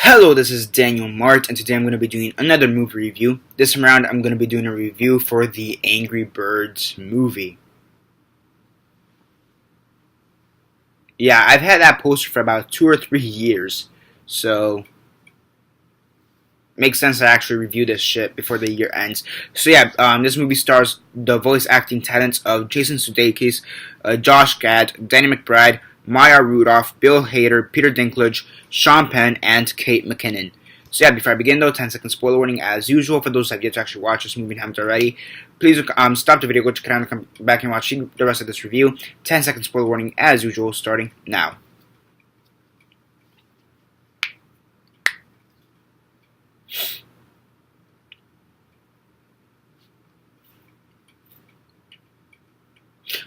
Hello, this is Daniel Mart, and today I'm going to be doing another movie review. This time around, I'm going to be doing a review for the Angry Birds movie. Yeah, I've had that poster for about 2 or 3 years, so makes sense to actually review this shit before the year ends. So yeah, this movie stars the voice acting talents of Jason Sudeikis, Josh Gad, Danny McBride, Maya Rudolph, Bill Hader, Peter Dinklage, Sean Penn, and Kate McKinnon. So yeah, before I begin though, 10-second spoiler warning as usual for those that have yet to actually watch this movie and haven't already. Please stop the video, go check it out, and come back and watch the rest of this review. 10-second spoiler warning as usual, starting now.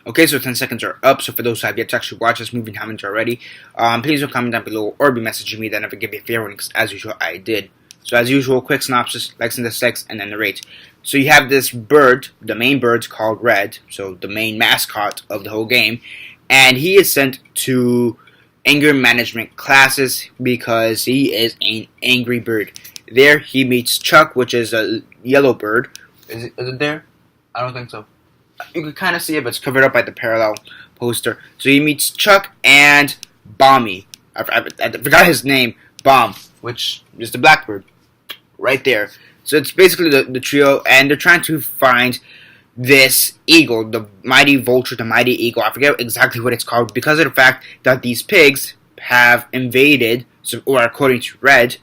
Okay, so 10 seconds are up, so for those who have yet to actually watch this movie and haven't already, please do comment down below or be messaging me, then never give me a fair warning, because as usual, I did. So as usual, quick synopsis, likes and dislikes, and then narrate. So you have this bird, the main bird's called Red, so the main mascot of the whole game, and he is sent to anger management classes because he is an angry bird. There he meets Chuck, which is a yellow bird. Is it there? I don't think so. You can kind of see it, but it's covered up by the parallel poster. So he meets Chuck and Bommy. I forgot his name. Bomb, which is the blackbird. Right there. So it's basically the trio, and they're trying to find this eagle, the mighty vulture, the mighty eagle. I forget exactly what it's called, because of the fact that these pigs have invaded, or according to Red,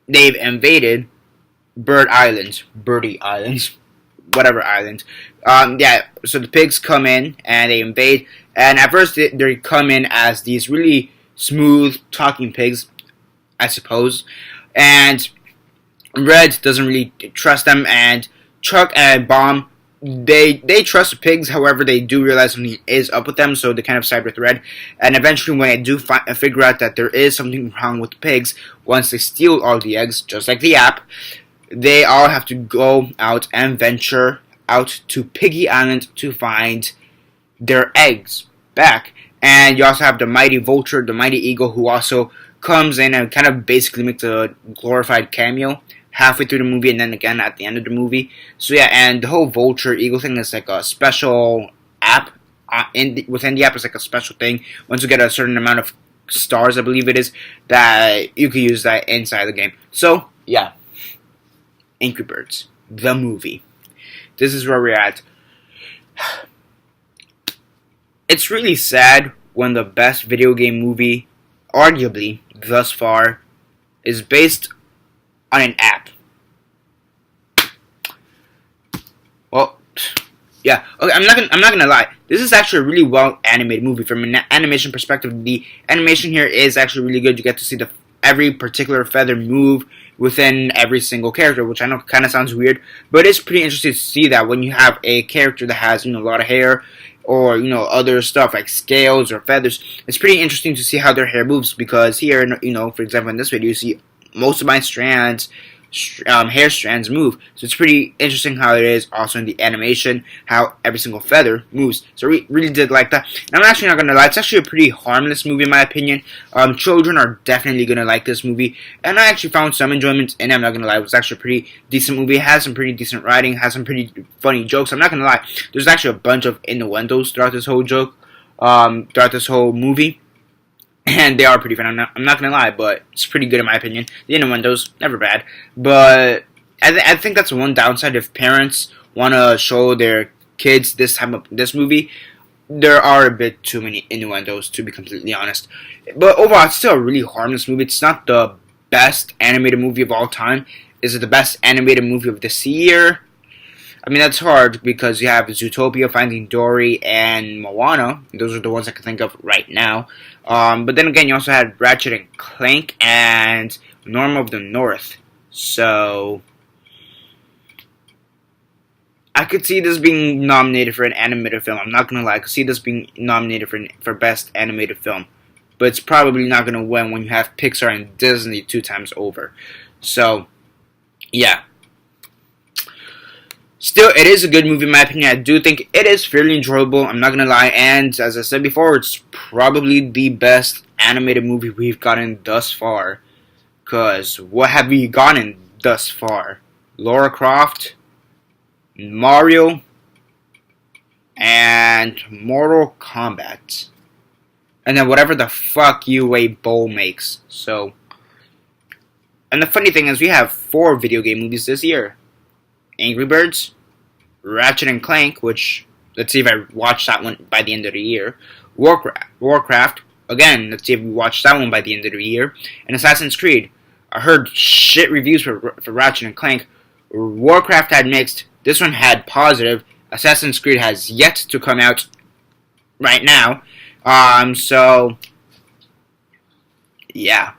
they've invaded Birdie Islands. Whatever island. Yeah, so the pigs come in and they invade, and at first they come in as these really smooth talking pigs, I suppose, and Red doesn't really trust them, and Chuck and Bomb, they trust the pigs. However, they do realize something is up with them, so they kind of side with Red, and eventually when they do figure out that there is something wrong with the pigs, once they steal all the eggs, just like the app, they all have to go out and venture out to Piggy Island to find their eggs back. And you also have the mighty vulture, the mighty eagle, who also comes in and kind of basically makes a glorified cameo halfway through the movie and then again at the end of the movie. So yeah, and the whole vulture eagle thing is like a special app. Within the app is like a special thing. Once you get a certain amount of stars, I believe it is, that you can use that inside the game. So yeah. Angry Birds, the movie. This is where we're at. It's really sad when the best video game movie, arguably, thus far, is based on an app. Well, yeah. Okay, I'm not gonna lie. This is actually a really well animated movie. From an animation perspective, the animation here is actually really good. You get to see every particular feather move within every single character, which I know kind of sounds weird, but it's pretty interesting to see that when you have a character that has, a lot of hair, or, other stuff like scales or feathers, it's pretty interesting to see how their hair moves, because here, for example, in this video, you see most of my hair strands move. So it's pretty interesting how it is also in the animation, how every single feather moves. So I really did like that. And I'm actually not going to lie, it's actually a pretty harmless movie in my opinion. Children are definitely going to like this movie, and I actually found some enjoyment in it. I'm not going to lie, it was actually a pretty decent movie. It has some pretty decent writing, has some pretty funny jokes. I'm not going to lie, there's actually a bunch of innuendos throughout this whole movie. And they are pretty fun. I'm not gonna lie, but it's pretty good in my opinion. The innuendos, never bad. But I think that's one downside if parents want to show their kids this movie. There are a bit too many innuendos, to be completely honest. But overall, it's still a really harmless movie. It's not the best animated movie of all time. Is it the best animated movie of this year? I mean, that's hard because you have Zootopia, Finding Dory, and Moana. Those are the ones I can think of right now. But then again, you also had Ratchet and Clank and Norm of the North. So I could see this being nominated for an animated film. I'm not going to lie. I could see this being nominated for Best Animated Film. But it's probably not going to win when you have Pixar and Disney 2 times over. So, yeah. Still, it is a good movie in my opinion. I do think it is fairly enjoyable, I'm not gonna lie, and as I said before, it's probably the best animated movie we've gotten thus far. Cause what have we gotten thus far? Lara Croft, Mario, and Mortal Kombat. And then whatever the fuck UA Bowl makes. So, and the funny thing is we have 4 video game movies this year. Angry Birds, Ratchet and Clank, which, let's see if I watch that one by the end of the year. Warcraft, again, let's see if we watch that one by the end of the year. And Assassin's Creed. I heard shit reviews for Ratchet and Clank. Warcraft had mixed. This one had positive. Assassin's Creed has yet to come out right now. So, yeah.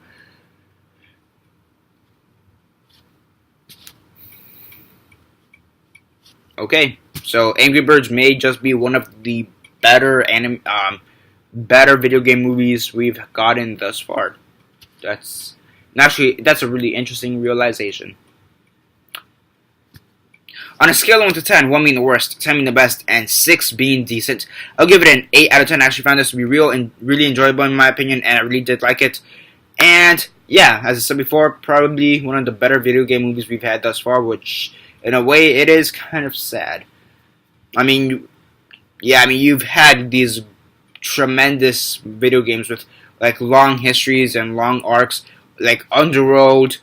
Okay, so Angry Birds may just be one of the better better video game movies we've gotten thus far. That's a really interesting realization. On a scale of 1 to 10, 1 being the worst, 10 being the best, and 6 being decent, I'll give it an 8 out of 10. I actually found this to be real and really enjoyable in my opinion, and I really did like it. And yeah, as I said before, probably one of the better video game movies we've had thus far, which in a way it is kind of sad. I mean, yeah, you've had these tremendous video games with like long histories and long arcs, like Underworld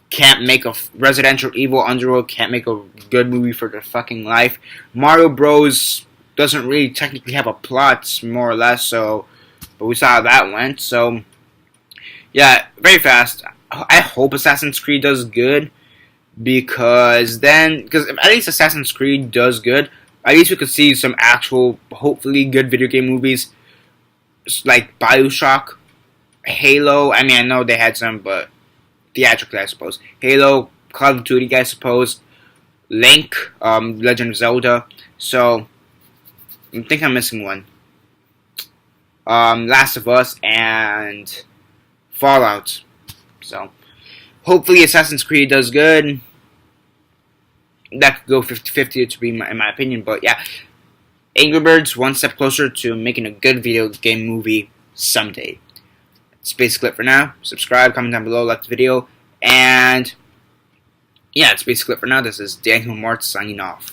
can't make a Residential Evil. Underworld can't make a good movie for their fucking life. Mario Bros doesn't really technically have a plot, more or less, so, but we saw how that went, so, yeah, very fast. I hope Assassin's Creed does good, because at least Assassin's Creed does good, at least we could see some actual, hopefully good video game movies, like Bioshock, Halo. I mean, I know they had some, but theatrically, I suppose. Halo, Call of Duty, I suppose. Link, Legend of Zelda. So, I think I'm missing one. Last of Us and Fallout. So, hopefully Assassin's Creed does good. That could go 50-50 to be in my opinion, but yeah. Angry Birds, one step closer to making a good video game movie someday. That's basically it for now. Subscribe, comment down below, like the video, and yeah, it's basically it for now. This is Daniel Mart signing off.